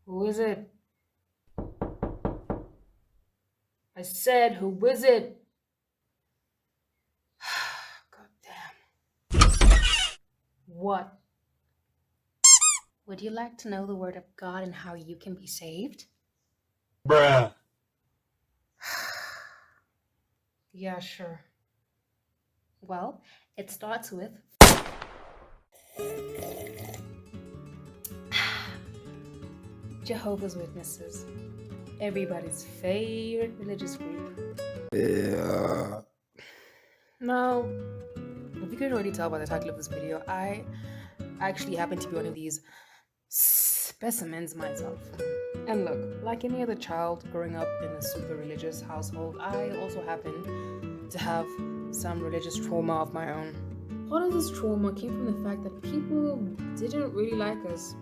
Who is it? I said, who is it? God damn. What? Would you like to know the word of God and how you can be saved? Bruh. Yeah, sure. Well, it starts with Jehovah's Witnesses, everybody's favorite religious group. Yeah. Now, if you could already tell by the title of this video, I actually happen to be one of these specimens myself. And look, like any other child growing up in a super religious household, I also happen to have some religious trauma of my own. Part of this trauma came from the fact that people didn't really like us.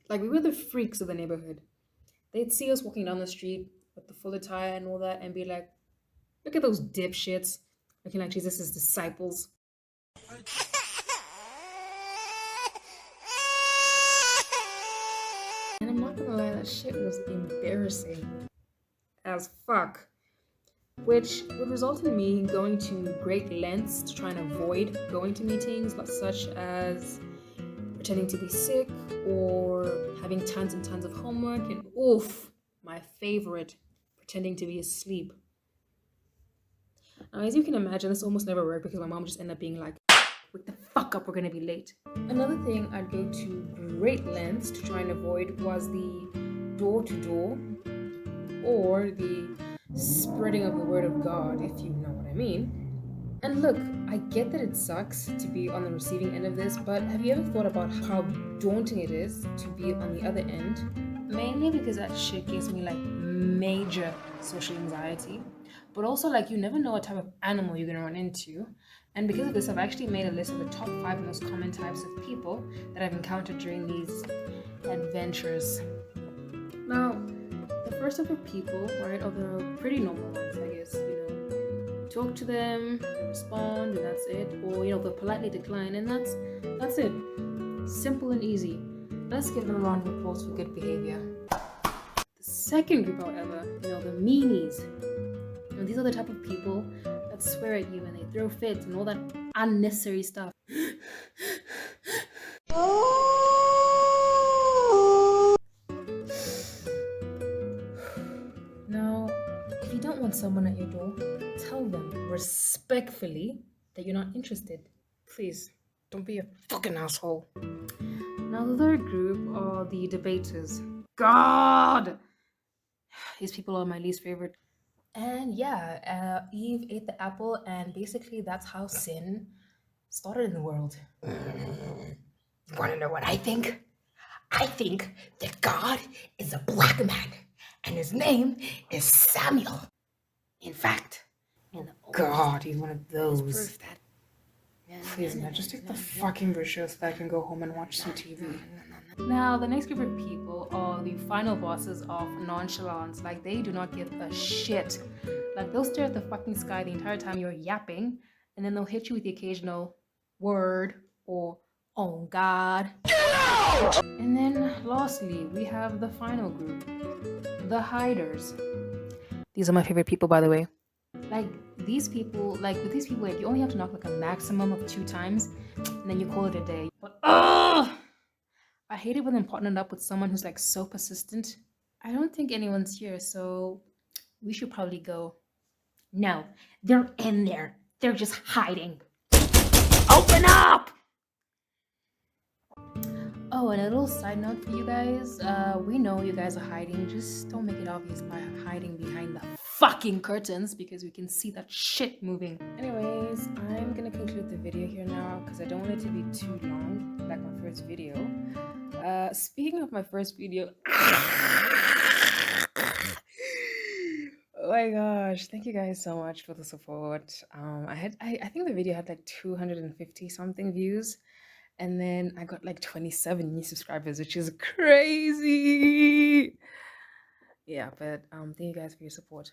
Like, we were the freaks of the neighborhood. They'd see us walking down the street with the full attire and all that and be like, look at those dipshits looking like Jesus' disciples. And I'm not gonna lie, that shit was embarrassing as fuck. Which would result in me going to great lengths to try and avoid going to meetings, such as pretending to be sick or having tons and tons of homework, and oof, my favorite, pretending to be asleep. Now, as you can imagine, this almost never worked because my mom just ended up being like, wake the fuck up, we're gonna be late. Another thing I'd go to great lengths to try and avoid was the door-to-door or the spreading of the word of God, if you know what I mean. And look, I get that it sucks to be on the receiving end of this, but have you ever thought about how daunting it is to be on the other end? Mainly because that shit gives me like major social anxiety, but also like you never know what type of animal you're gonna run into. And because of this, I've actually made a list of the top 5 most common types of people that I've encountered during these adventures. Now, the first type of people, right, are the pretty normal ones, I guess, talk to them, they respond, and that's it. Or they'll politely decline, and that's it. Simple and easy. Let's give them a round of applause for good behavior. The second group, however, the meanies. These are the type of people that swear at you and they throw fits and all that unnecessary stuff. Now, if you don't want someone at your door, tell them respectfully that you're not interested. Please, don't be a fucking asshole. Now, the third group are the debaters. God! These people are my least favorite. And yeah, Eve ate the apple, and basically that's how sin started in the world. You want to know what I think? I think that God is a black man, and his name is Samuel. In fact, God, he's one of those. Please, man, just take the fucking brochure so that I can go home and watch some TV. Now, the next group of people are the final bosses of nonchalance. Like, they do not give a shit. Like, they'll stare at the fucking sky the entire time you're yapping, and then they'll hit you with the occasional word or, oh God. And then, lastly, we have the final group, the hiders. These are my favorite people, by the way. Like, with these people, you only have to knock like a maximum of 2 times, and then you call it a day. But I hate it when I'm partnered up with someone who's like so persistent. I don't think anyone's here, so we should probably go. No, they're in there. They're just hiding. Open up! Oh, and a little side note for you guys. We know you guys are hiding. Just don't make it obvious by hiding behind the fucking curtains because we can see that shit moving. Anyways, I'm gonna conclude the video here now because I don't want it to be too long, like my first video. Speaking of my first video, oh my gosh, thank you guys so much for the support. I think the video had like 250 something views, and then I got like 27 new subscribers, which is crazy. Yeah, but thank you guys for your support.